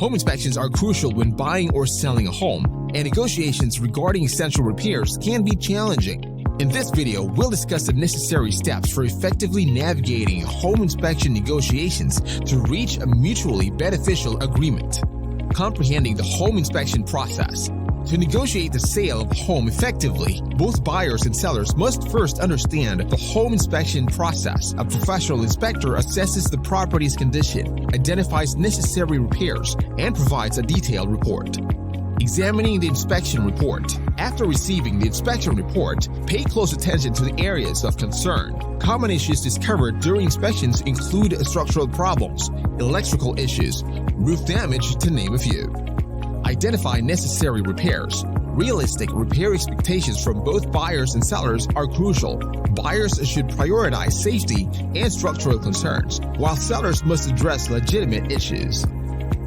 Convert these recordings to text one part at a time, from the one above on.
Home inspections are crucial when buying or selling a home, and negotiations regarding essential repairs can be challenging. In this video, we'll discuss the necessary steps for effectively navigating home inspection negotiations to reach a mutually beneficial agreement. Comprehending the home inspection process. To negotiate the sale of a home effectively, both buyers and sellers must first understand the home inspection process. A professional inspector assesses the property's condition, identifies necessary repairs, and provides a detailed report. Examining the inspection report. After receiving the inspection report, pay close attention to the areas of concern. Common issues discovered during inspections include structural problems, electrical issues, roof damage, to name a few. Identify necessary repairs. Realistic repair expectations from both buyers and sellers are crucial. Buyers should prioritize safety and structural concerns, while sellers must address legitimate issues.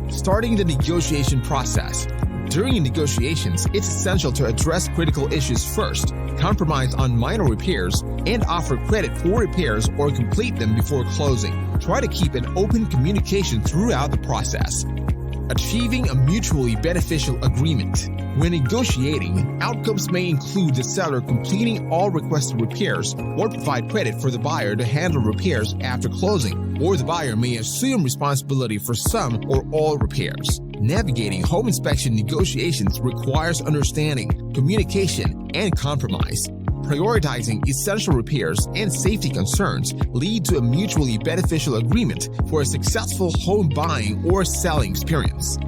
Starting the negotiation process. During negotiations, it's essential to address critical issues first, compromise on minor repairs, and offer credit for repairs or complete them before closing. Try to keep an open communication throughout the process. Achieving a mutually beneficial agreement. When negotiating, outcomes may include the seller completing all requested repairs or provide credit for the buyer to handle repairs after closing, or the buyer may assume responsibility for some or all repairs. Navigating home inspection negotiations requires understanding, communication, and compromise. Prioritizing essential repairs and safety concerns lead to a mutually beneficial agreement for a successful home buying or selling experience.